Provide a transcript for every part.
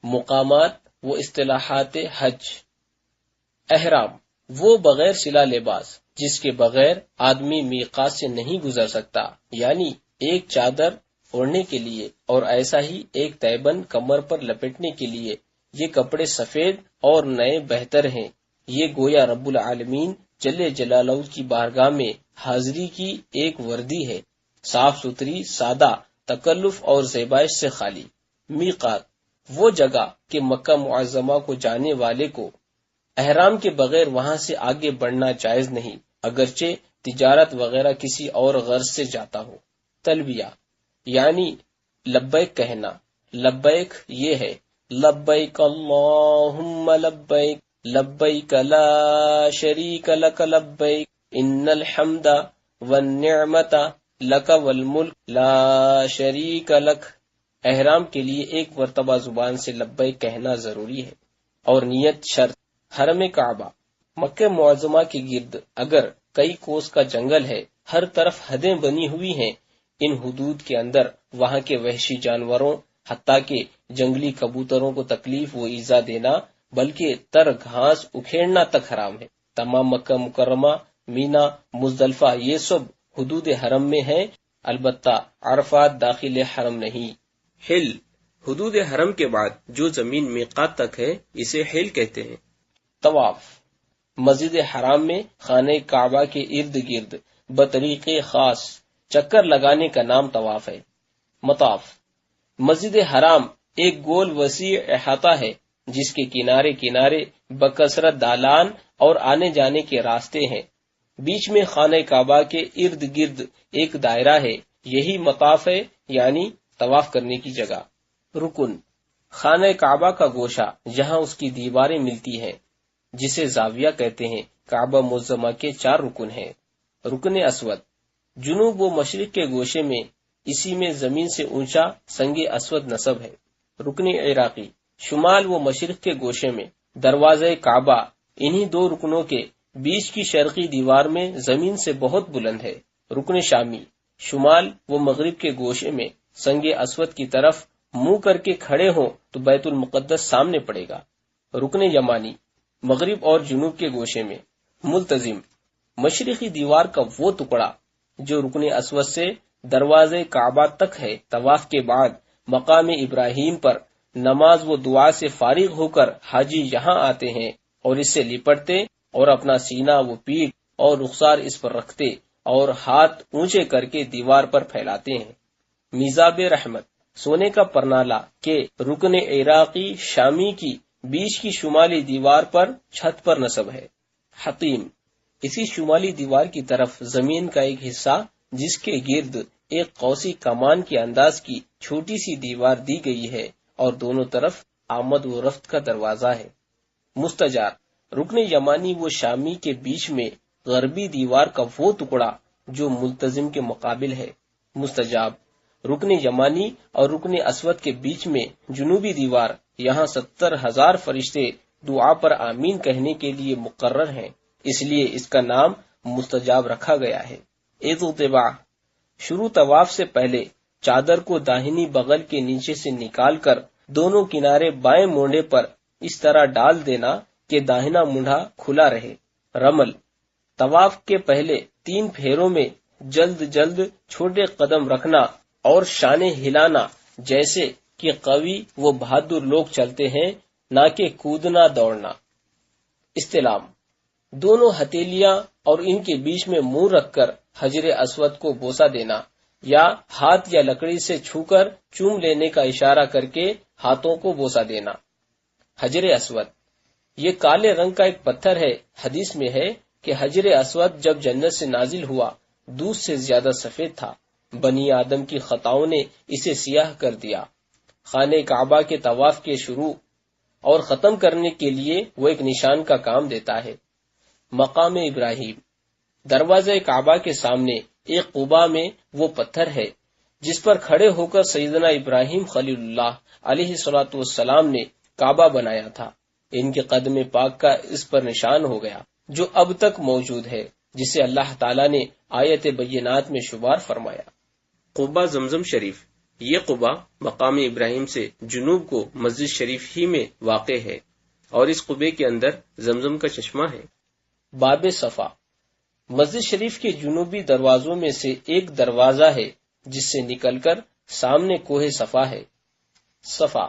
مقامات وہ اصطلاحات حج. احرام وہ بغیر سلا لباس جس کے بغیر آدمی میقات سے نہیں گزر سکتا، یعنی ایک چادر اوڑھنے کے لیے اور ایسا ہی ایک تیبند کمر پر لپیٹنے کے لیے. یہ کپڑے سفید اور نئے بہتر ہیں. یہ گویا رب العالمین جل جلالہ کی بارگاہ میں حاضری کی ایک وردی ہے، صاف ستھری، سادہ، تکلف اور زیبائش سے خالی. میقات وہ جگہ کہ مکہ معظمہ کو جانے والے کو احرام کے بغیر وہاں سے آگے بڑھنا جائز نہیں، اگرچہ تجارت وغیرہ کسی اور غرض سے جاتا ہو. تلبیہ یعنی لبیک کہنا. لبیک یہ ہے لبیک اللہم لبیک لبیک لا شریک لک لبیک ان الحمد والنعمت لک والملک لا شریک لک. احرام کے لیے ایک مرتبہ زبان سے لبیک کہنا ضروری ہے اور نیت شرط. حرم کعبہ مکہ معظمہ کے گرد اگر کئی کوس کا جنگل ہے، ہر طرف حدیں بنی ہوئی ہیں، ان حدود کے اندر وہاں کے وحشی جانوروں حتیٰ کہ جنگلی کبوتروں کو تکلیف و ایذا دینا بلکہ تر گھاس اکھیڑنا تک حرام ہے. تمام مکہ مکرمہ، مینا، مزدلفہ یہ سب حدود حرم میں ہیں، البتہ عرفات داخل حرم نہیں. حل حدود حرم کے بعد جو زمین میقات تک ہے اسے حل کہتے ہیں. طواف مسجد حرام میں خانہ کعبہ کے ارد گرد بطریق خاص چکر لگانے کا نام طواف ہے. مطاف مسجد حرام ایک گول وسیع احاطہ ہے جس کے کنارے کنارے بکثرت دالان اور آنے جانے کے راستے ہیں. بیچ میں خانہ کعبہ کے ارد گرد ایک دائرہ ہے، یہی مطاف ہے، یعنی طواف کرنے کی جگہ. رکن خانہ کعبہ کا گوشہ جہاں اس کی دیواریں ملتی ہیں جسے زاویہ کہتے ہیں. کعبہ معظمہ کے 4 رکن ہیں. رکن اسود جنوب و مشرق کے گوشے میں، اسی میں زمین سے اونچا سنگ اسود نصب ہے. رکن عراقی شمال و مشرق کے گوشے میں، دروازہ کعبہ انہی 2 رکنوں کے بیچ کی شرقی دیوار میں زمین سے بہت بلند ہے. رکن شامی شمال و مغرب کے گوشے میں، سنگ اسود کی طرف منہ کر کے کھڑے ہوں تو بیت المقدس سامنے پڑے گا. رکن یمانی مغرب اور جنوب کے گوشے میں. ملتزم مشرقی دیوار کا وہ ٹکڑا جو رکن اسود سے دروازے کعبہ تک ہے. طواف کے بعد مقام ابراہیم پر نماز و دعا سے فارغ ہو کر حاجی یہاں آتے ہیں اور اس سے لپٹتے اور اپنا سینہ و پیٹھ اور رخسار اس پر رکھتے اور ہاتھ اونچے کر کے دیوار پر پھیلاتے ہیں. میزاب رحمت سونے کا پرنالہ کے رکن عراقی شامی کی بیچ کی شمالی دیوار پر چھت پر نصب ہے. حتیم اسی شمالی دیوار کی طرف زمین کا ایک حصہ جس کے گرد ایک قوسی کمان کے انداز کی چھوٹی سی دیوار دی گئی ہے اور دونوں طرف آمد و رفت کا دروازہ ہے. مستجار رکن یمانی و شامی کے بیچ میں غربی دیوار کا وہ ٹکڑا جو ملتزم کے مقابل ہے. مستجاب رکن یمانی اور رکن اسود کے بیچ میں جنوبی دیوار، یہاں 70,000 فرشتے دعا پر آمین کہنے کے لیے مقرر ہیں، اس لیے اس کا نام مستجاب رکھا گیا ہے. اضطباع شروع طواف سے پہلے چادر کو داہنی بغل کے نیچے سے نکال کر دونوں کنارے بائیں مونڈے پر اس طرح ڈال دینا کہ داہنا مونڈا کھلا رہے. رمل طواف کے پہلے 3 پھیروں میں جلد جلد چھوٹے قدم رکھنا اور شانے ہلانا جیسے کہ قوی و بہادر لوگ چلتے ہیں، نہ کہ کودنا دوڑنا. استلام دونوں ہتھیلیاں اور ان کے بیچ میں منہ رکھ کر حجر اسود کو بوسہ دینا یا ہاتھ یا لکڑی سے چھو کر چوم لینے کا اشارہ کر کے ہاتھوں کو بوسہ دینا. حجر اسود یہ کالے رنگ کا ایک پتھر ہے. حدیث میں ہے کہ حجر اسود جب جنت سے نازل ہوا دودھ سے زیادہ سفید تھا. بنی آدم کی خطاؤں نے اسے سیاہ کر دیا. خانہ کعبہ کے طواف کے شروع اور ختم کرنے کے لیے وہ ایک نشان کا کام دیتا ہے. مقام ابراہیم دروازہ کعبہ کے سامنے ایک قبا میں وہ پتھر ہے جس پر کھڑے ہو کر سیدنا ابراہیم خلیل اللہ علیہ الصلوۃ والسلام نے کعبہ بنایا تھا. ان کے قدم پاک کا اس پر نشان ہو گیا جو اب تک موجود ہے، جسے اللہ تعالیٰ نے آیت بینات میں شمار فرمایا. قبہ زمزم شریف یہ قبا مقام ابراہیم سے جنوب کو مسجد شریف ہی میں واقع ہے اور اس قبے کے اندر زمزم کا چشمہ ہے۔ باب صفا، مسجد شریف کے جنوبی دروازوں میں سے ایک دروازہ ہے جس سے نکل کر سامنے کوہ صفا ہے۔ صفا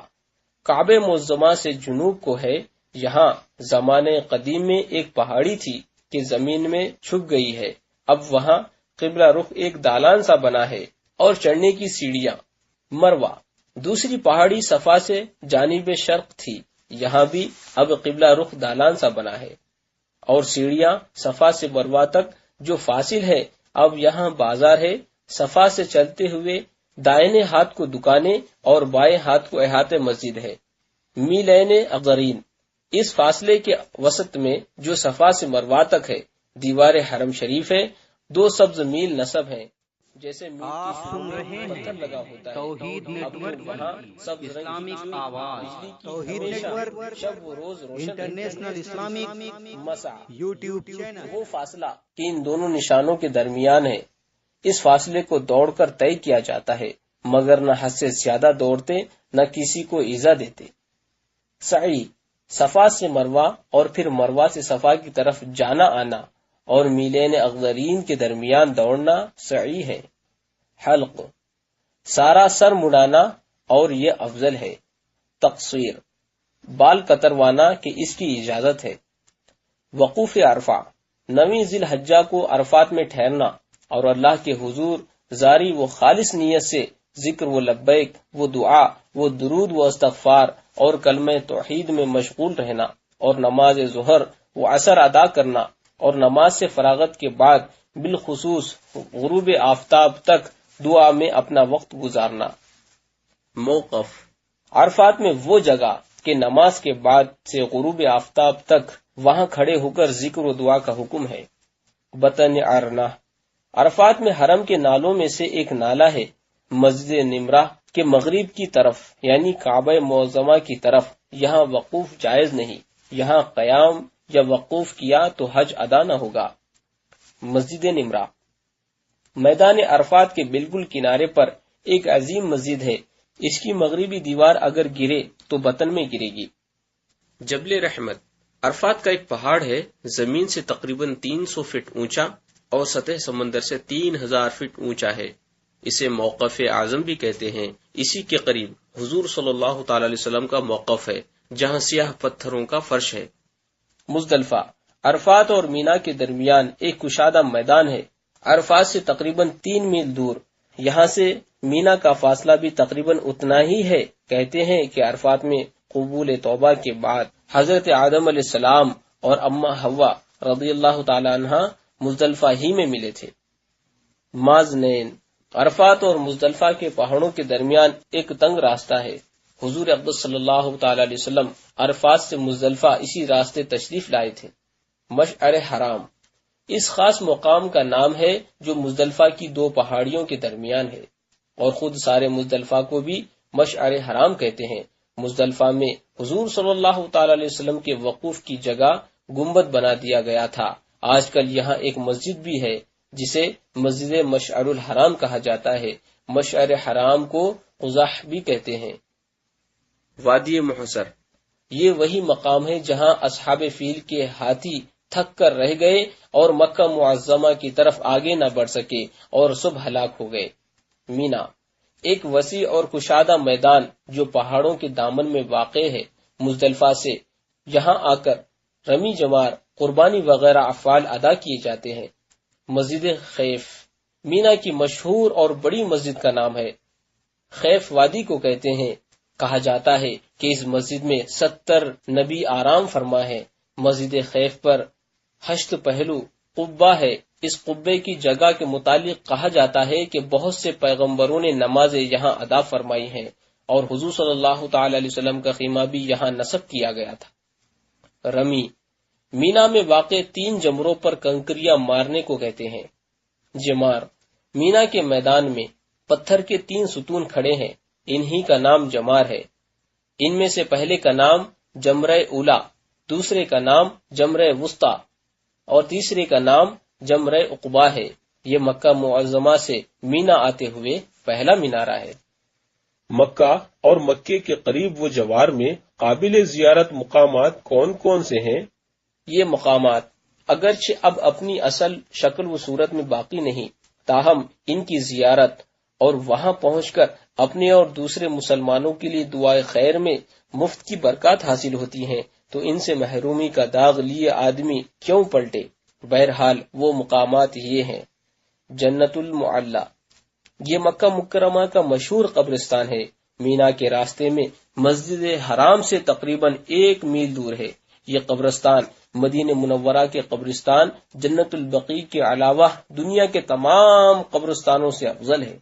کعبہ معظمہ سے جنوب کو ہے۔ یہاں زمانے قدیم میں ایک پہاڑی تھی کہ زمین میں چھپ گئی ہے، اب وہاں قبلہ رخ ایک دالان سا بنا ہے اور چڑھنے کی سیڑھیاں۔ مروہ دوسری پہاڑی صفا سے جانب شرق تھی، یہاں بھی اب قبلہ رخ دالان سا بنا ہے اور سیڑھیاں صفا سے مروہ تک جو فاصل ہے، اب یہاں بازار ہے۔ صفا سے چلتے ہوئے دائیں ہاتھ کو دکانیں اور بائیں ہاتھ کو احاطہ مسجد ہے۔ میلین اغرین، اس فاصلے کے وسط میں جو صفا سے مروہ تک ہے دیوار حرم شریف ہے۔ 2 سبز میل نصب ہیں، جیسے میل آپ سن رہے پتھر لگا ہوتا ہے۔ توحید نیٹ ورک اسلامک آواز، توحید نیٹ ورک شب و روز روشن انٹرنیشنل اسلامک مسا یوٹیوب چینل۔ وہ فاصلہ کہ ان دونوں نشانوں کے درمیان ہے، اس فاصلے کو دوڑ کر طے کیا جاتا ہے، مگر نہ حد سے زیادہ دوڑتے نہ کسی کو ایذا دیتے۔ سعی صفا سے مروہ اور پھر مروہ سے صفا کی طرف جانا آنا اور میلین اغدرین کے درمیان دوڑنا سعی ہے۔ حلق سارا سر مڑانا اور یہ افضل ہے۔ تقصیر بال کتروانا کہ اس کی اجازت ہے۔ وقوف عرفہ 9 ذی الحجہ کو عرفات میں ٹھہرنا اور اللہ کے حضور زاری و خالص نیت سے ذکر و لبیک و دعا و درود و استغفار اور کلمہ توحید میں مشغول رہنا اور نماز ظہر و عصر ادا کرنا اور نماز سے فراغت کے بعد بالخصوص غروب آفتاب تک دعا میں اپنا وقت گزارنا۔ موقف عرفات میں وہ جگہ کہ نماز کے بعد سے غروب آفتاب تک وہاں کھڑے ہو کر ذکر و دعا کا حکم ہے۔ بطن ارنا عرفات میں حرم کے نالوں میں سے ایک نالہ ہے۔ مسجد نمرہ کے مغرب کی طرف یعنی کعبہ معظمہ کی طرف یہاں وقوف جائز نہیں، یہاں قیام یا وقوف کیا تو حج ادا نہ ہوگا۔ مسجد نمرہ میدان عرفات کے بالکل کنارے پر ایک عظیم مسجد ہے، اس کی مغربی دیوار اگر گرے تو بطن میں گرے گی۔ جبل رحمت عرفات کا ایک پہاڑ ہے، زمین سے تقریباً 300 فٹ اونچا اور سطح سمندر سے 3000 فٹ اونچا ہے۔ اسے موقف اعظم بھی کہتے ہیں۔ اسی کے قریب حضور صلی اللہ تعالی علیہ وسلم کا موقف ہے، جہاں سیاہ پتھروں کا فرش ہے۔ مزدلفہ عرفات اور مینا کے درمیان ایک کشادہ میدان ہے، عرفات سے تقریباً 3 میل دور، یہاں سے مینا کا فاصلہ بھی تقریباً اتنا ہی ہے۔ کہتے ہیں کہ عرفات میں قبول توبہ کے بعد حضرت آدم علیہ السلام اور اماں حوا رضی اللہ تعالی عنہ مزدلفہ ہی میں ملے تھے۔ مازنین عرفات اور مزدلفہ کے پہاڑوں کے درمیان ایک تنگ راستہ ہے۔ حضور اقدس صلی اللہ تعالی علیہ وسلم عرفات سے مزدلفہ اسی راستے تشریف لائے تھے۔ مشعر حرام اس خاص مقام کا نام ہے جو مزدلفہ کی 2 پہاڑیوں کے درمیان ہے، اور خود سارے مزدلفہ کو بھی مشعر حرام کہتے ہیں۔ مزدلفہ میں حضور صلی اللہ تعالی علیہ وسلم کے وقوف کی جگہ گنبد بنا دیا گیا تھا۔ آج کل یہاں ایک مسجد بھی ہے جسے مسجد مشعر الحرام کہا جاتا ہے۔ مشعر حرام کو قزح بھی کہتے ہیں۔ وادی محصر یہ وہی مقام ہے جہاں اصحاب فیل کے ہاتھی تھک کر رہ گئے اور مکہ معظمہ کی طرف آگے نہ بڑھ سکے اور سب ہلاک ہو گئے۔ مینا ایک وسیع اور کشادہ میدان جو پہاڑوں کے دامن میں واقع ہے۔ مزدلفہ سے یہاں آ کر رمی جمار، قربانی وغیرہ افعال ادا کیے جاتے ہیں۔ مسجد خیف مینا کی مشہور اور بڑی مسجد کا نام ہے۔ خیف وادی کو کہتے ہیں۔ کہا جاتا ہے کہ اس مسجد میں 70 نبی آرام فرما ہے۔ مسجد خیف پر 8 پہلو قبہ ہے۔ اس قبے کی جگہ کے متعلق کہا جاتا ہے کہ بہت سے پیغمبروں نے نمازیں یہاں ادا فرمائی ہیں، اور حضور صلی اللہ تعالی علیہ وسلم کا خیمہ بھی یہاں نصب کیا گیا تھا۔ رمی مینا میں واقع 3 جمروں پر کنکریاں مارنے کو کہتے ہیں۔ جمار مینا کے میدان میں پتھر کے 3 ستون کھڑے ہیں، انہی کا نام جمار ہے۔ ان میں سے پہلے کا نام جمرہ اولا، دوسرے کا نام جمرہ وسطی اور تیسرے کا نام جمرہ عقبہ ہے۔ یہ مکہ معظمہ سے مینا آتے ہوئے پہلا مینارہ ہے۔ مکہ اور مکے کے قریب و جوار میں قابل زیارت مقامات کون کون سے ہیں؟ یہ مقامات اگرچہ اب اپنی اصل شکل و صورت میں باقی نہیں، تاہم ان کی زیارت اور وہاں پہنچ کر اپنے اور دوسرے مسلمانوں کے لیے دعائے خیر میں مفت کی برکات حاصل ہوتی ہیں، تو ان سے محرومی کا داغ لیے آدمی کیوں پلٹے؟ بہرحال وہ مقامات یہ ہیں: جنت المعلی، یہ مکہ مکرمہ کا مشہور قبرستان ہے، مینا کے راستے میں مسجد حرام سے تقریباً 1 میل دور ہے۔ یہ قبرستان مدینہ منورہ کے قبرستان جنت البقیع کے علاوہ دنیا کے تمام قبرستانوں سے افضل ہے۔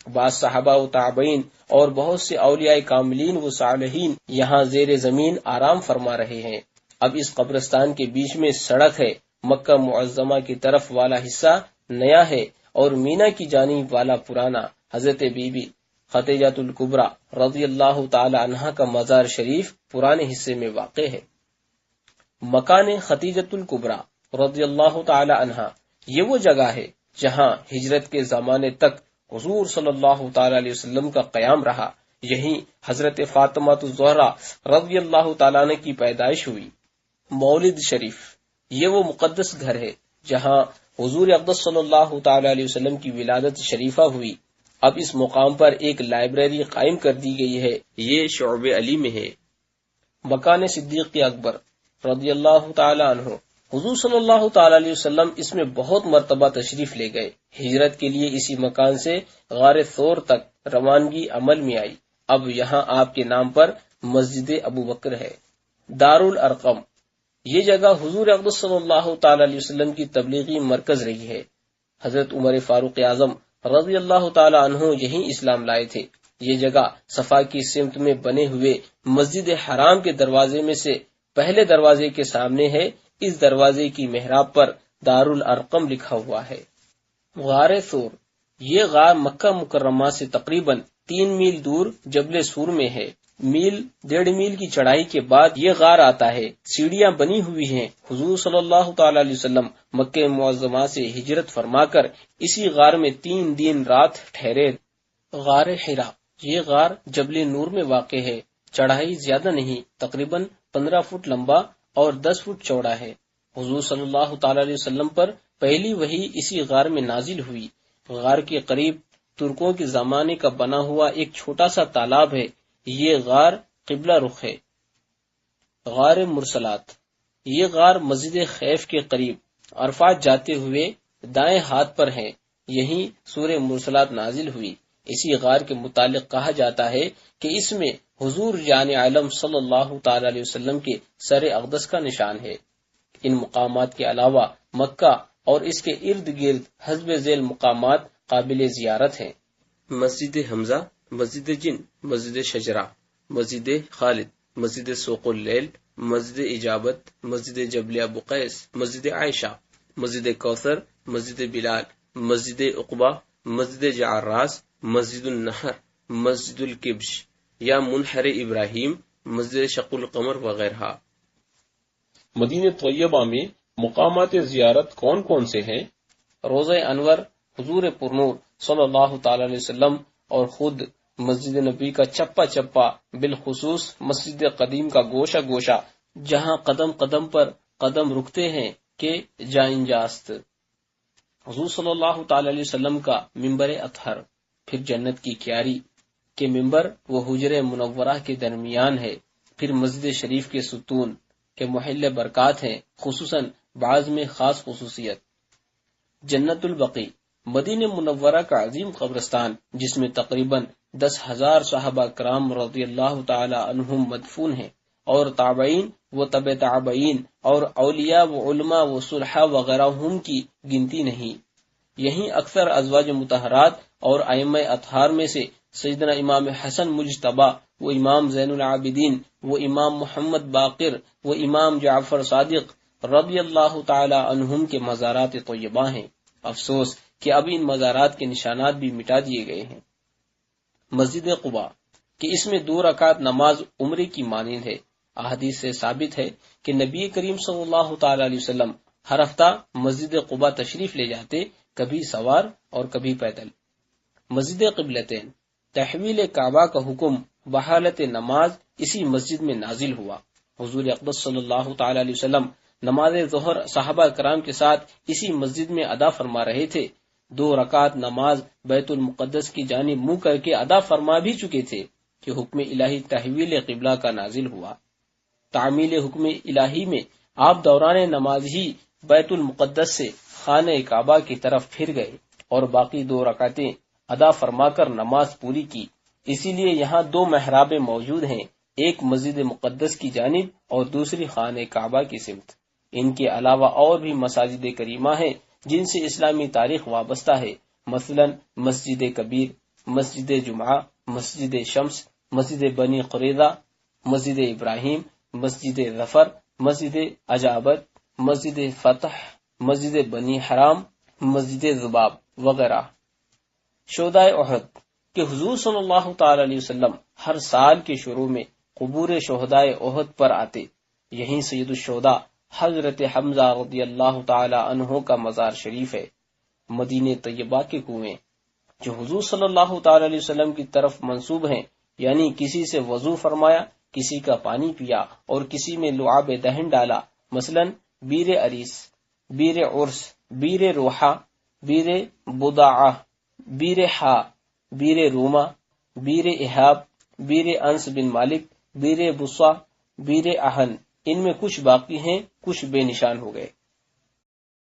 بعض صحابہ و تابعین اور بہت سے اولیاء کاملین و صالحین یہاں زیر زمین آرام فرما رہے ہیں۔ اب اس قبرستان کے بیچ میں سڑک ہے، مکہ معظمہ کی طرف والا حصہ نیا ہے اور مینا کی جانب والا پرانا۔ حضرت بی بی خدیجہ الکبریٰ رضی اللہ تعالی عنہا کا مزار شریف پرانے حصے میں واقع ہے۔ مکان خدیجہ الکبریٰ رضی اللہ تعالی عنہا، یہ وہ جگہ ہے جہاں ہجرت کے زمانے تک حضور صلی اللہ تعالی علیہ وسلم کا قیام رہا۔ یہیں حضرت فاطمہ الزہرا رضی اللہ تعالیٰ عنہ کی پیدائش ہوئی۔ مولد شریف، یہ وہ مقدس گھر ہے جہاں حضور اقدس صلی اللہ تعالی علیہ وسلم کی ولادت شریفہ ہوئی۔ اب اس مقام پر ایک لائبریری قائم کر دی گئی ہے، یہ شعب علی میں ہے۔ مکان صدیق اکبر رضی اللہ تعالی عنہ، حضور صلی اللہ تعالی علیہ وسلم اس میں بہت مرتبہ تشریف لے گئے۔ ہجرت کے لیے اسی مکان سے غار ثور تک روانگی عمل میں آئی۔ اب یہاں آپ کے نام پر مسجد ابو بکر ہے۔ دار الارقم، یہ جگہ حضور اقدس صلی اللہ تعالی علیہ وسلم کی تبلیغی مرکز رہی ہے۔ حضرت عمر فاروق اعظم رضی اللہ تعالی عنہ یہیں اسلام لائے تھے۔ یہ جگہ صفا کی سمت میں بنے ہوئے مسجد حرام کے دروازے میں سے پہلے دروازے کے سامنے ہے۔ اس دروازے کی محراب پر دار الارقم لکھا ہوا ہے۔ غار ثور، یہ غار مکہ مکرمہ سے تقریباً 3 میل دور جبل سور میں ہے۔ 1.5 میل کی چڑھائی کے بعد یہ غار آتا ہے۔ سیڑھیاں بنی ہوئی ہیں۔ حضور صلی اللہ تعالی علیہ وسلم مکہ معظمہ سے ہجرت فرما کر اسی غار میں 3 دن رات ٹھہرے۔ غار حرا، یہ غار جبل نور میں واقع ہے۔ چڑھائی زیادہ نہیں، تقریباً 15 فٹ لمبا اور 10 فٹ چوڑا ہے۔ حضور صلی اللہ تعالی علیہ وسلم پر پہلی وحی اسی غار میں نازل ہوئی۔ غار کے قریب ترکوں کے زمانے کا بنا ہوا ایک چھوٹا سا تالاب ہے۔ یہ غار قبلہ رخ ہے۔ غار مرسلات، یہ غار مسجد خیف کے قریب عرفات جاتے ہوئے دائیں ہاتھ پر ہے۔ یہیں سورہ مرسلات نازل ہوئی۔ اسی غار کے متعلق کہا جاتا ہے کہ اس میں حضور جان عالم صلی اللہ تعالی علیہ وسلم کے سر اقدس کا نشان ہے۔ ان مقامات کے علاوہ مکہ اور اس کے ارد گرد حسب ذیل مقامات قابل زیارت ہیں۔ مسجد حمزہ، مسجد جن، مسجد شجرہ، مسجد خالد، مسجد سوق اللیل، مسجد اجابت، مسجد جبل ابو قیس، مسجد عائشہ، مسجد کوثر، مسجد بلال، مسجد عقبہ، مسجد جعراس، مسجد النہر، مسجد الکبش یا منحر ابراہیم، مسجد شق القمر وغیرہ۔ مدینہ طیبہ میں مقامات زیارت کون کون سے ہیں؟ روضہ انور حضور پرنور صلی اللہ تعالی علیہ وسلم اور خود مسجد نبی کا چپا چپا، بالخصوص مسجد قدیم کا گوشہ گوشہ، جہاں قدم قدم پر قدم رکتے ہیں کہ جائیں جاست۔ حضور صلی اللہ تعالی علیہ وسلم کا ممبر اطہر، پھر جنت کی کیاری کے ممبر وہ حجر منورہ کے درمیان ہے، پھر مسجد شریف کے ستون کے محل برکات ہیں، خصوصاً بعض میں خاص خصوصیت۔ جنت البقیع، مدینہ منورہ کا عظیم قبرستان جس میں تقریباً 10,000 صحابہ کرام رضی اللہ تعالی عنہم مدفون ہیں، اور تابعین و تبع تابعین اور اولیاء و علماء و صلحاء وغیرہ ہم کی گنتی نہیں۔ یہیں اکثر ازواج مطہرات اور ائمہ اطہار میں سے سیدنا امام حسن مجتبی، وہ امام زین العابدین، وہ امام محمد باقر، وہ امام جعفر صادق رضی اللہ تعالی عنہم کے مزارات طیبہ ہیں۔ افسوس کہ اب ان مزارات کے نشانات بھی مٹا دیے گئے ہیں۔ مسجد قباء کہ اس میں 2 رکعت نماز عمرے کی مانند ہے۔ احادیث سے ثابت ہے کہ نبی کریم صلی اللہ تعالی علیہ وسلم ہر ہفتہ مسجد قباء تشریف لے جاتے، کبھی سوار اور کبھی پیدل۔ مسجد قبلتین، تحویل کعبہ کا حکم بحالت نماز اسی مسجد میں نازل ہوا۔ حضور اقدس صلی اللہ تعالی علیہ وسلم نماز ظہر صحابہ کرام کے ساتھ اسی مسجد میں ادا فرما رہے تھے۔ 2 رکعت نماز بیت المقدس کی جانب منہ کر کے ادا فرما بھی چکے تھے کہ حکم الہی تحویل قبلہ کا نازل ہوا۔ تعمیل حکم الہی میں آپ دوران نماز ہی بیت المقدس سے خانہ کعبہ کی طرف پھر گئے اور باقی 2 رکعتیں ادا فرما کر نماز پوری کی۔ اسی لیے یہاں 2 محرابیں موجود ہیں، ایک مسجد مقدس کی جانب اور دوسری خانہ کعبہ کی سمت۔ ان کے علاوہ اور بھی مساجد کریمہ ہیں جن سے اسلامی تاریخ وابستہ ہے، مثلا مسجد کبیر، مسجد جمعہ، مسجد شمس، مسجد بنی قریظہ، مسجد ابراہیم، مسجد ظفر، مسجد اجابت، مسجد فتح، مسجد بنی حرام، مسجد ذباب وغیرہ۔ شہداء احد کہ حضور صلی اللہ تعالی علیہ وسلم ہر سال کے شروع میں قبور شہداء احد پر آتے۔ یہیں سید الشہداء حضرت حمزہ رضی اللہ تعالی عنہ کا مزار شریف ہے۔ مدینہ طیبہ کے کنویں جو حضور صلی اللہ تعالی علیہ وسلم کی طرف منسوب ہیں، یعنی کسی سے وضو فرمایا، کسی کا پانی پیا اور کسی میں لعاب دہن ڈالا، مثلا بیر عریس، بیر عرس، بیر روحا، بیر بداعہ، بیر حا، بیر روما، بیر احاب، بیر انس بن مالک، بیر بصا، بیر اہن، ان میں کچھ باقی ہیں، کچھ بے نشان ہو گئے۔